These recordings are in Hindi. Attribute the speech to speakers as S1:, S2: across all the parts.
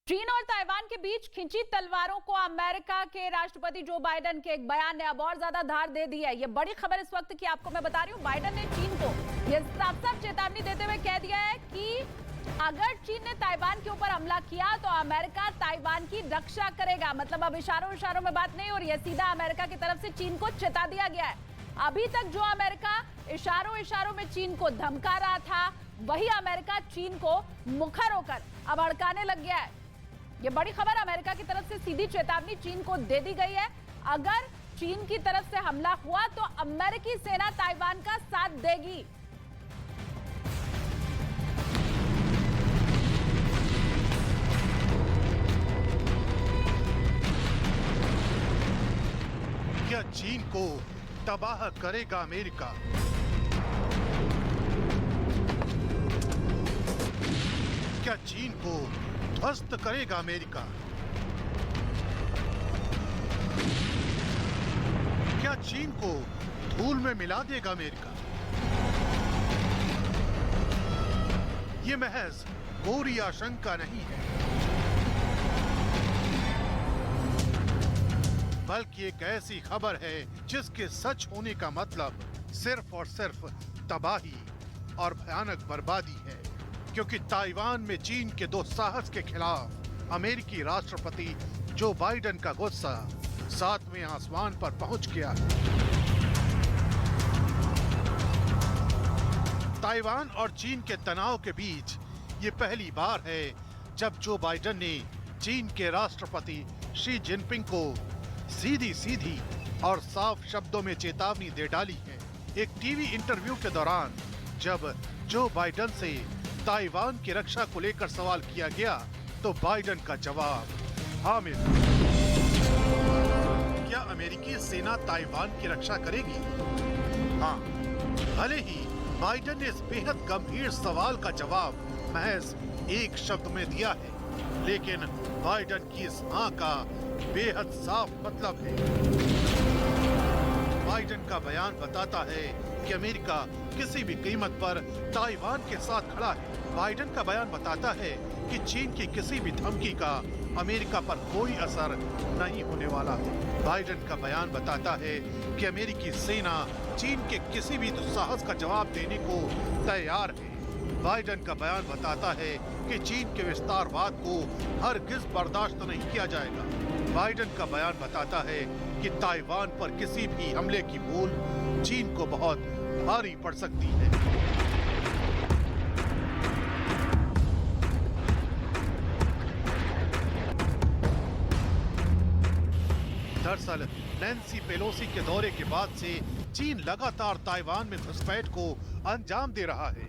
S1: चीन और ताइवान के बीच खिंची तलवारों को अमेरिका के राष्ट्रपति जो बाइडेन के एक बयान ने अब और ज्यादा धार दे दी है। ये बड़ी खबर इस वक्त की आपको मैं बता रही हूँ। बाइडेन ने चीन को ये साफ-साफ चेतावनी देते हुए कह दिया है कि अगर चीन ने ताइवान के ऊपर हमला किया तो अमेरिका ताइवान की रक्षा करेगा। मतलब अब इशारों में बात नहीं हो रही है, सीधा अमेरिका की तरफ से चीन को चेता दिया गया है। अभी तक जो अमेरिका इशारों में चीन को धमका रहा था, वही अमेरिका चीन को मुखर होकर अब अड़काने लग गया है। ये बड़ी खबर, अमेरिका की तरफ से सीधी चेतावनी चीन को दे दी गई है। अगर चीन की तरफ से हमला हुआ तो अमेरिकी सेना ताइवान का साथ देगी।
S2: क्या चीन को तबाह करेगा अमेरिका? क्या चीन को ध्वस्त करेगा अमेरिका? क्या चीन को धूल में मिला देगा अमेरिका? ये महज कोरी आशंका नहीं है, बल्कि एक ऐसी खबर है जिसके सच होने का मतलब सिर्फ और सिर्फ तबाही और भयानक बर्बादी है। क्योंकि ताइवान में चीन के दो साहस के खिलाफ अमेरिकी राष्ट्रपति जो बाइडेन का गुस्सा 7वें आसमान पर पहुंच गया। ताइवान और चीन के तनाव के बीच ये पहली बार है जब जो बाइडेन ने चीन के राष्ट्रपति शी जिनपिंग को सीधी और साफ शब्दों में चेतावनी दे डाली है। एक टीवी इंटरव्यू के दौरान जब जो बाइडेन से ताइवान की रक्षा को लेकर सवाल किया गया तो बाइडेन का जवाब हामिद। क्या अमेरिकी सेना ताइवान की रक्षा करेगी? हाँ, भले ही बाइडेन ने इस बेहद गंभीर सवाल का जवाब महज एक शब्द में दिया है, लेकिन बाइडेन की इस हाँ का बेहद साफ मतलब है। बाइडेन का बयान बताता है कि अमेरिका किसी भी कीमत पर ताइवान के साथ खड़ा है। बाइडेन का बयान बताता है कि चीन की किसी भी धमकी का अमेरिका पर कोई असर नहीं होने वाला है। बाइडेन का बयान बताता है कि अमेरिकी सेना चीन के किसी भी दुस्साहस का जवाब देने को तैयार है। बाइडेन का बयान बताता है कि चीन के विस्तारवाद को हरगिज बर्दाश्त नहीं किया जाएगा। बाइडेन का बयान बताता है कि ताइवान पर किसी भी हमले की भूल चीन को बहुत भारी पड़ सकती है। दरअसल नैन्सी पेलोसी के दौरे के बाद से चीन लगातार ताइवान में घुसपैठ को अंजाम दे रहा है।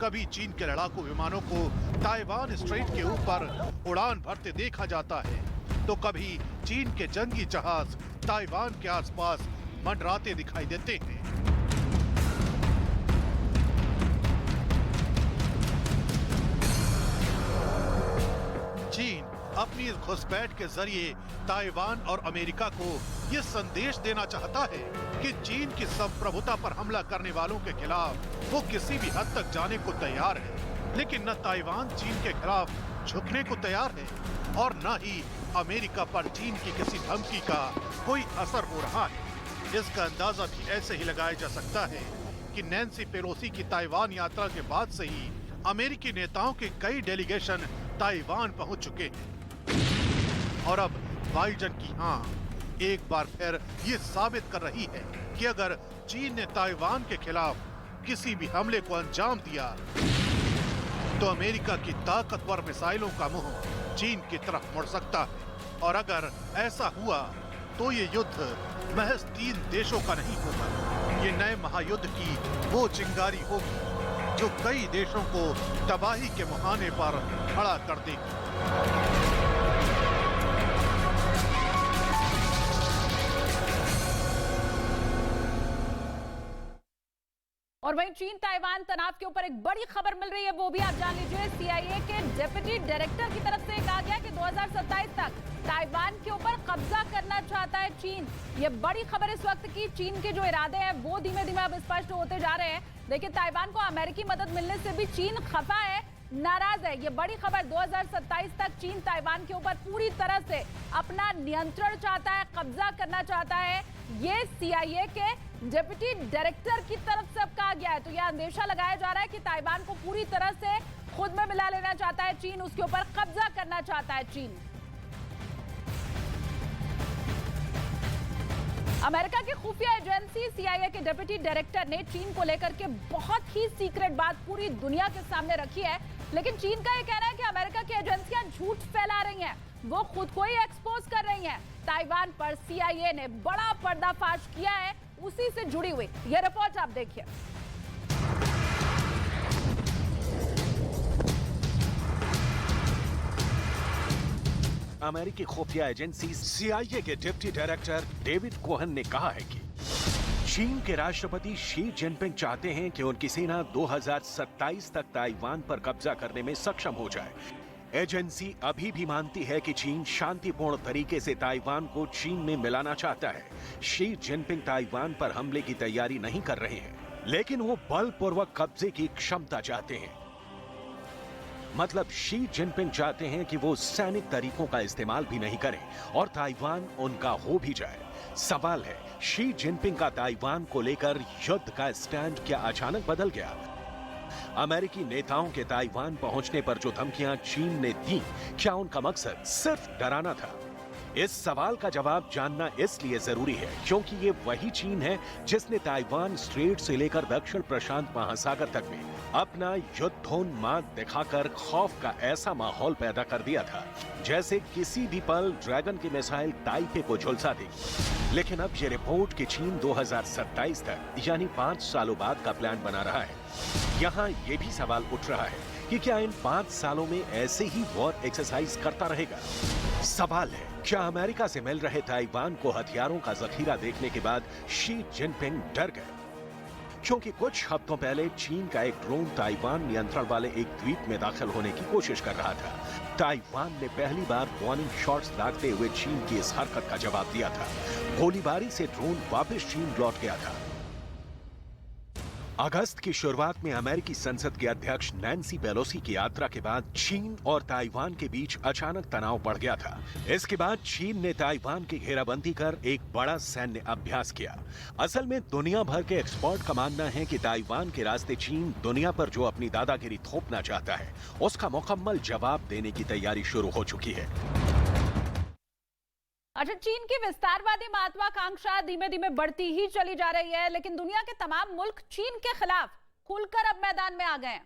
S2: कभी चीन के लड़ाकू विमानों को ताइवान स्ट्रेट के ऊपर उड़ान भरते देखा जाता है, तो कभी चीन के जंगी जहाज ताइवान के आसपास मंडराते दिखाई देते हैं। चीन अपनी इस घुसपैठ के जरिए ताइवान और अमेरिका को ये संदेश देना चाहता है कि चीन की संप्रभुता पर हमला करने वालों के खिलाफ वो किसी भी हद तक जाने को तैयार है, लेकिन न ताइवान चीन के खिलाफ झुकने को तैयार है और न ही अमेरिका पर चीन की किसी धमकी का कोई असर हो रहा है। इसका अंदाजा भी ऐसे ही लगाया जा सकता है कि नैन्सी पेलोसी की ताइवान यात्रा के बाद से ही अमेरिकी नेताओं के कई डेलीगेशन ताइवान पहुंच चुके हैं और अब बाइडेन की हाँ एक बार फिर ये साबित कर रही है कि अगर चीन ने ताइवान के खिलाफ किसी भी हमले को अंजाम दिया तो अमेरिका की ताकतवर मिसाइलों का मुंह चीन की तरफ मुड़ सकता है। और अगर ऐसा हुआ तो ये युद्ध महज 3 देशों का नहीं होगा, ये नए महायुद्ध की वो चिंगारी होगी जो कई देशों को तबाही के मुहाने पर खड़ा कर देगी।
S1: और वहीं चीन ताइवान तनाव के ऊपर एक बड़ी खबर मिल रही है, वो भी आप जान लीजिए। CIA के डिप्टी डायरेक्टर की तरफ से कहा गया कि 2027 तक ताइवान के ऊपर कब्जा करना चाहता है चीन। ये बड़ी खबर इस वक्त की। चीन के जो इरादे हैं वो धीमे धीमे अब स्पष्ट होते जा रहे हैं। देखिए, ताइवान को अमेरिकी मदद मिलने से भी चीन खफा है, नाराज है। ये बड़ी खबर, 2027 तक चीन ताइवान के ऊपर पूरी तरह से अपना नियंत्रण चाहता है, कब्जा करना चाहता है। ये CIA के डिप्टी डायरेक्टर की तरफ से अब कहा गया है। तो यह अंदेशा लगाया जा रहा है कि ताइवान को पूरी तरह से खुद में मिला लेना चाहता है चीन, उसके ऊपर कब्जा करना चाहता है चीन। अमेरिका की खुफिया एजेंसी CIA के डिप्टी डायरेक्टर ने चीन को लेकर के बहुत ही सीक्रेट बात पूरी दुनिया के सामने रखी है, लेकिन चीन का यह कहना है कि अमेरिका की एजेंसियां झूठ फैला रही हैं, वो खुद को ही एक्सपोज कर रही हैं। ताइवान पर CIA ने बड़ा पर्दाफाश किया है, उसी से जुड़ी हुई यह रिपोर्ट आप देखिए।
S3: अमेरिकी खुफिया एजेंसी CIA के डिप्टी डायरेक्टर डेविड कोहन ने कहा है कि चीन के राष्ट्रपति शी जिनपिंग चाहते हैं कि उनकी सेना 2027 तक ताइवान पर कब्जा करने में सक्षम हो जाए। एजेंसी अभी भी मानती है कि चीन शांतिपूर्ण तरीके से ताइवान को चीन में मिलाना चाहता है। शी जिनपिंग ताइवान पर हमले की तैयारी नहीं कर रहे हैं, लेकिन वो बलपूर्वक कब्जे की क्षमता चाहते हैं। मतलब शी जिनपिंग चाहते हैं कि वो सैनिक तरीकों का इस्तेमाल भी नहीं करें और ताइवान उनका हो भी जाए। सवाल है, शी जिनपिंग का ताइवान को लेकर युद्ध का स्टैंड क्या अचानक बदल गया? अमेरिकी नेताओं के ताइवान पहुंचने पर जो धमकियां चीन ने दी, क्या उनका मकसद सिर्फ डराना था? इस सवाल का जवाब जानना इसलिए जरूरी है क्योंकि ये वही चीन है जिसने ताइवान स्ट्रेट से लेकर दक्षिण प्रशांत महासागर तक में अपना युद्धोन्माद दिखाकर खौफ का ऐसा माहौल पैदा कर दिया था जैसे किसी भी पल ड्रैगन की मिसाइल ताइपे को झुलसा देगी। लेकिन अब ये रिपोर्ट कि चीन 2027 तक यानी 5 सालों बाद का प्लान बना रहा है। यहाँ ये भी सवाल उठ रहा है कि क्या इन 5 सालों में ऐसे ही वॉर एक्सरसाइज करता रहेगा? सवाल है, क्या अमेरिका से मिल रहे ताइवान को हथियारों का जखीरा देखने के बाद शी जिनपिंग डर गए? क्योंकि कुछ हफ्तों पहले चीन का एक ड्रोन ताइवान नियंत्रण वाले एक द्वीप में दाखिल होने की कोशिश कर रहा था। ताइवान ने पहली बार वार्निंग शॉट्स दागते हुए चीन की इस हरकत का जवाब दिया था। गोलीबारी से ड्रोन वापस चीन लौट गया था। अगस्त की शुरुआत में अमेरिकी संसद के अध्यक्ष नैन्सी पेलोसी की यात्रा के बाद चीन और ताइवान के बीच अचानक तनाव बढ़ गया था। इसके बाद चीन ने ताइवान की घेराबंदी कर एक बड़ा सैन्य अभ्यास किया। असल में दुनिया भर के एक्सपर्ट का मानना है कि ताइवान के रास्ते चीन दुनिया पर जो अपनी दादागिरी थोपना चाहता है, उसका मुकम्मल जवाब देने की तैयारी शुरू हो चुकी है।
S1: अच्छा, चीन की विस्तारवादी महत्वाकांक्षा धीमे धीमे बढ़ती ही चली जा रही है, लेकिन दुनिया के तमाम मुल्क चीन के खिलाफ खुलकर अब मैदान में आ गए हैं।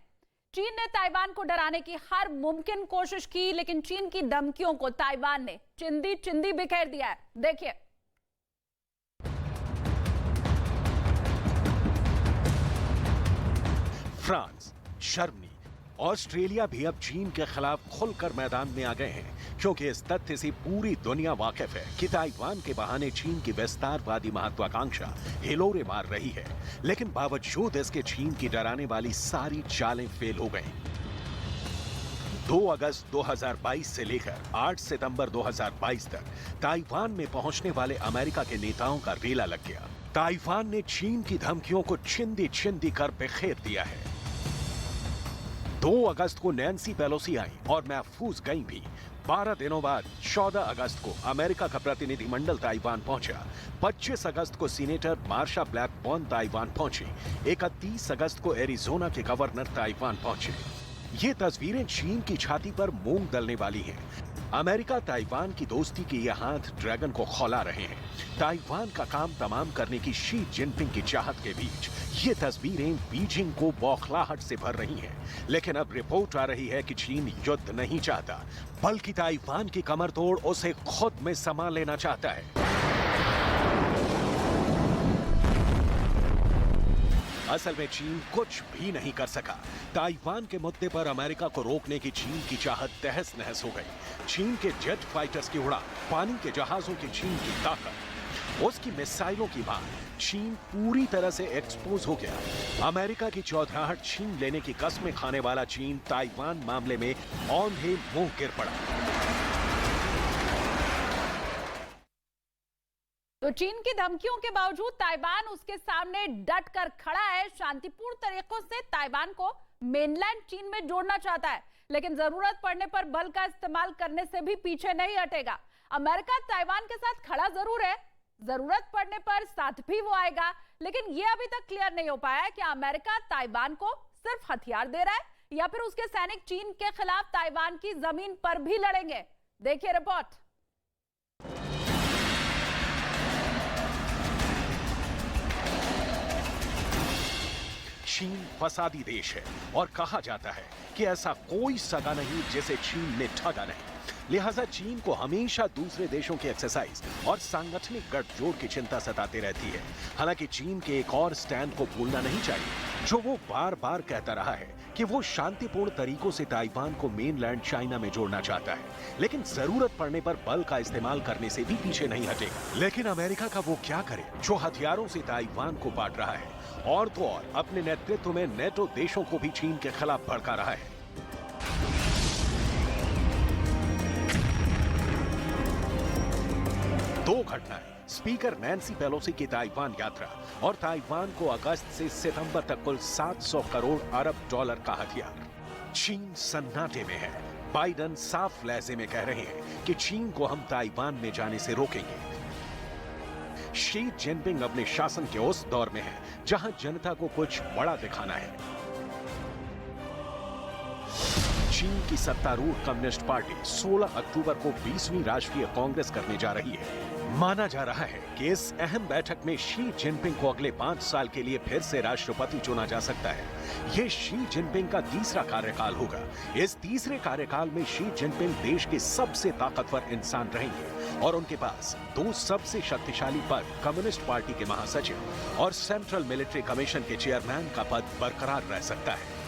S1: चीन ने ताइवान को डराने की हर मुमकिन कोशिश की, लेकिन चीन की धमकियों को ताइवान ने चिंदी चिंदी बिखेर दिया है। देखिए,
S3: फ्रांस, जर्मनी, ऑस्ट्रेलिया भी अब चीन के खिलाफ खुलकर मैदान में आ गए हैं, क्योंकि इस तथ्य से पूरी दुनिया वाकिफ है कि ताइवान के बहाने चीन की विस्तारवादी महत्वाकांक्षा हिलोरे मार रही है। लेकिन बावजूद इसके चीन की डराने वाली सारी चालें फेल हो गईं। 2 अगस्त 2022 से लेकर 8 सितंबर 2022 तक ताइवान में पहुंचने वाले अमेरिका के नेताओं का रेला लग गया। ताइवान ने चीन की धमकियों को छिंदी छिंदी कर बिखेर दिया है। 2 अगस्त को नैन्सी पेलोसी आई और महफूज गई भी। 12 दिनों बाद 14 अगस्त को अमेरिका का प्रतिनिधिमंडल ताइवान पहुंचा। 25 अगस्त को सीनेटर मार्शा ब्लैकबॉर्न ताइवान पहुंचे। 31 अगस्त को एरिजोना के गवर्नर ताइवान पहुंचे। ये तस्वीरें चीन की छाती पर मूंग दलने वाली हैं। अमेरिका ताइवान की दोस्ती के ये हाथ ड्रैगन को खौला रहे हैं। ताइवान का काम तमाम करने की शी जिनपिंग की चाहत के बीच ये तस्वीरें बीजिंग को बौखलाहट से भर रही हैं। लेकिन अब रिपोर्ट आ रही है कि चीन युद्ध नहीं चाहता, बल्कि ताइवान की कमर तोड़ उसे खुद में समा लेना चाहता है। असल में चीन कुछ भी नहीं कर सका। ताइवान के मुद्दे पर अमेरिका को रोकने की चीन की चाहत तहस नहस हो गई। चीन के जेट फाइटर्स की उड़ान, पानी के जहाजों की चीन की ताकत, उसकी मिसाइलों की मार, चीन पूरी तरह से एक्सपोज हो गया। अमेरिका की चौधराहट छीन लेने की कस्में खाने वाला चीन ताइवान मामले में औंधे मुंह गिर पड़ा।
S1: तो चीन की धमकियों के बावजूद ताइवान उसके सामने डट कर खड़ा है। शांतिपूर्ण तरीकों से ताइवान को मेनलैंड चीन में जोड़ना चाहता है, लेकिन जरूरत पड़ने पर बल का इस्तेमाल करने से भी पीछे नहीं हटेगा। अमेरिका ताइवान के साथ खड़ा जरूर है, जरूरत पड़ने पर साथ भी वो आएगा, लेकिन ये अभी तक क्लियर नहीं हो पाया है कि अमेरिका ताइवान को सिर्फ हथियार दे रहा है या फिर उसके सैनिक चीन के खिलाफ ताइवान की जमीन पर भी लड़ेंगे। देखिए रिपोर्ट।
S3: चीन फसादी देश है और कहा जाता है कि ऐसा कोई सगा नहीं जिसे चीन ने ठगा नहीं। लिहाजा चीन को हमेशा दूसरे देशों की एक्सरसाइज और सांगठनिक गठजोड़ की चिंता सताती रहती है। हालांकि चीन के एक और स्टैंड को भूलना नहीं चाहिए, जो वो बार बार कहता रहा है कि वो शांतिपूर्ण तरीकों से ताइवान को मेनलैंड चाइना में जोड़ना चाहता है, लेकिन जरूरत पड़ने पर बल का इस्तेमाल करने से भी पीछे नहीं हटेगा। लेकिन अमेरिका का वो क्या करे जो हथियारों से ताइवान को बांट रहा है और तो और अपने नेतृत्व में नेटो देशों को भी चीन के खिलाफ भड़का रहा है। दो घटनाएं, स्पीकर नैन्सी पेलोसी की ताइवान यात्रा और ताइवान को अगस्त से सितंबर तक कुल 700 करोड़ अरब डॉलर का हथियार। चीन सन्नाटे में है। बाइडेन साफ लहजे में कह रहे हैं कि चीन को हम ताइवान में जाने से रोकेंगे। शी जिनपिंग अपने शासन के उस दौर में है जहां जनता को कुछ बड़ा दिखाना है। चीन की सत्तारूढ़ कम्युनिस्ट पार्टी 16 अक्टूबर को 20वीं राष्ट्रीय कांग्रेस करने जा रही है। माना जा रहा है कि इस अहम बैठक में शी जिनपिंग को अगले 5 साल के लिए फिर से राष्ट्रपति चुना जा सकता है। ये शी जिनपिंग का तीसरा कार्यकाल होगा। इस तीसरे कार्यकाल में शी जिनपिंग देश के सबसे ताकतवर इंसान रहेंगे और उनके पास दो सबसे शक्तिशाली पद, कम्युनिस्ट पार्टी के महासचिव और सेंट्रल मिलिट्री कमीशन के चेयरमैन का पद बरकरार रह सकता है।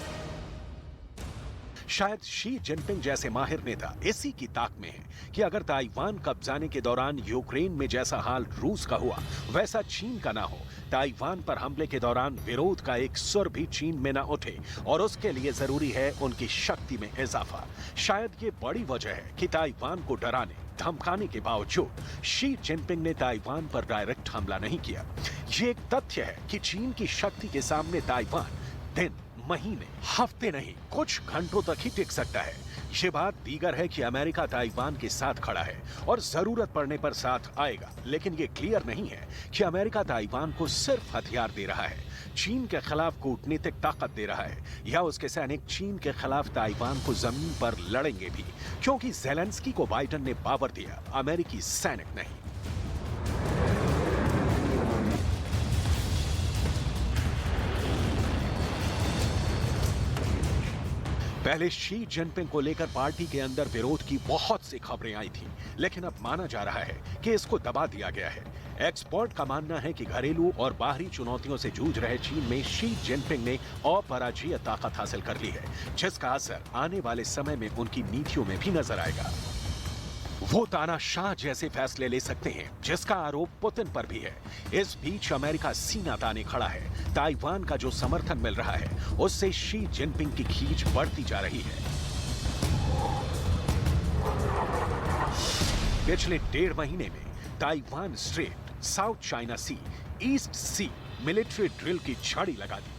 S3: शायद शी जिनपिंग जैसे माहिर नेता इसी की ताक में है कि अगर ताइवान कब्जाने के दौरान यूक्रेन में जैसा हाल रूस का हुआ वैसा चीन का ना हो, ताइवान पर हमले के दौरान विरोध का एक सुर भी चीन में ना उठे और उसके लिए जरूरी है उनकी शक्ति में इजाफा। शायद ये बड़ी वजह है कि ताइवान को डराने धमकाने के बावजूद शी जिनपिंग ने ताइवान पर डायरेक्ट हमला नहीं किया। ये एक तथ्य है कि चीन की शक्ति के सामने ताइवान दिन, महीने, हफ्ते नहीं कुछ घंटों तक ही टिक सकता है। ये बात दीगर है कि अमेरिका ताइवान के साथ खड़ा है और जरूरत पड़ने पर साथ आएगा, लेकिन ये क्लियर नहीं है कि अमेरिका ताइवान को सिर्फ हथियार दे रहा है, चीन के खिलाफ कूटनीतिक ताकत दे रहा है, या उसके सैनिक चीन के खिलाफ ताइवान को जमीन पर लड़ेंगे भी, क्योंकि ज़ेलेंस्की को बाइडेन ने पावर दिया, अमेरिकी सैनिक नहीं। पहले शी जिनपिंग को लेकर पार्टी के अंदर विरोध की बहुत सी खबरें आई थी, लेकिन अब माना जा रहा है कि इसको दबा दिया गया है। एक्सपर्ट का मानना है कि घरेलू और बाहरी चुनौतियों से जूझ रहे चीन में शी जिनपिंग ने अपराजयी ताकत हासिल कर ली है, जिसका असर आने वाले समय में उनकी नीतियों में भी नजर आएगा। वो तानाशाह जैसे फैसले ले सकते हैं, जिसका आरोप पुतिन पर भी है। इस बीच अमेरिका सीना ताने खड़ा है। ताइवान का जो समर्थन मिल रहा है उससे शी जिनपिंग की खींच बढ़ती जा रही है। पिछले 1.5 महीने में ताइवान स्ट्रेट, साउथ चाइना सी, ईस्ट सी मिलिट्री ड्रिल की छड़ी लगा दी,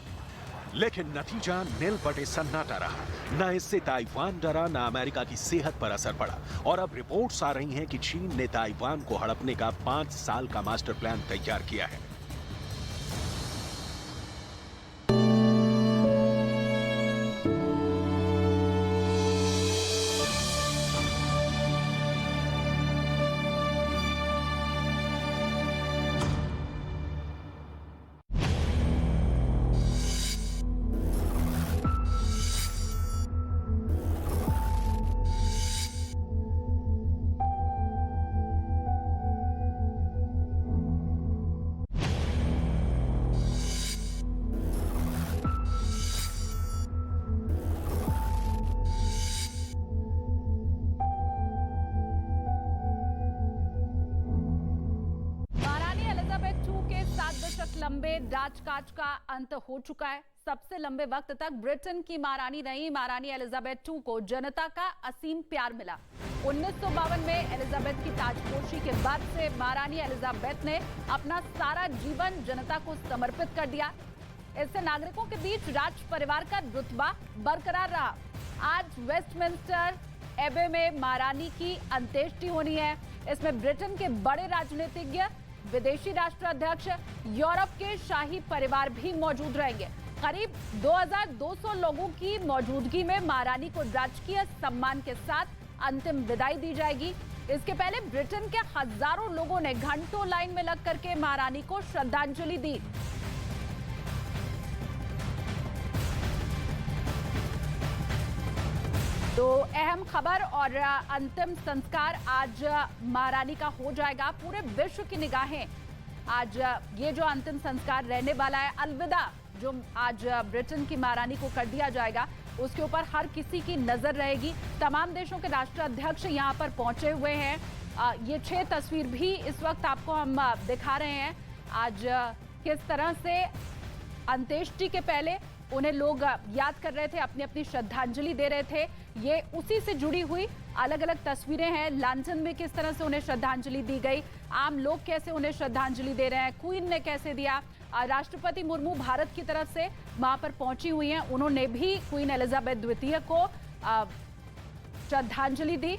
S3: लेकिन नतीजा नील बटे सन्नाटा रहा। न इससे ताइवान डरा, न अमेरिका की सेहत पर असर पड़ा और अब रिपोर्ट्स आ रही हैं कि चीन ने ताइवान को हड़पने का 5 साल का मास्टर प्लान तैयार किया है।
S1: लंबे राजकाज का अंत हो चुका है। सबसे लंबे वक्त तक ब्रिटेन की महारानी रही महारानी एलिजाबेथ II को जनता का असीम प्यार मिला। 1952 में एलिजाबेथ की ताजपोशी के बाद से महारानी एलिजाबेथ ने अपना सारा जीवन जनता को समर्पित कर दिया। इससे नागरिकों के बीच राज परिवार का रुतबा बरकरार रहा। आज वेस्टमिंस्टर एबे में महारानी की अंत्येष्टि होनी है। इसमें ब्रिटेन के बड़े राजनीतिज्ञ, विदेशी राष्ट्राध्यक्ष, यूरोप के शाही परिवार भी मौजूद रहेंगे। करीब 2200 लोगों की मौजूदगी में महारानी को राजकीय सम्मान के साथ अंतिम विदाई दी जाएगी। इसके पहले ब्रिटेन के हजारों लोगों ने घंटों लाइन में लग करके महारानी को श्रद्धांजलि दी। तो अहम खबर और अंतिम संस्कार आज महारानी का हो जाएगा। पूरे विश्व की निगाहें आज ये जो अंतिम संस्कार रहने वाला है, अलविदा जो आज ब्रिटेन की महारानी को कर दिया जाएगा, उसके ऊपर हर किसी की नजर रहेगी। तमाम देशों के राष्ट्राध्यक्ष यहाँ पर पहुंचे हुए हैं। ये 6 तस्वीर भी इस वक्त आपको हम दिखा रहे हैं। आज किस तरह से अंत्येष्टि के पहले उन्हें लोग याद कर रहे थे, अपनी अपनी श्रद्धांजलि दे रहे थे। ये उसी से जुड़ी हुई अलग अलग तस्वीरें हैं। लंदन में किस तरह से उन्हें श्रद्धांजलि दी गई, आम लोग कैसे उन्हें श्रद्धांजलि दे रहे हैं, क्वीन ने कैसे दिया। राष्ट्रपति मुर्मू भारत की तरफ से वहां पर पहुंची हुई हैं, उन्होंने भी क्वीन एलिजाबेथ द्वितीय को श्रद्धांजलि दी।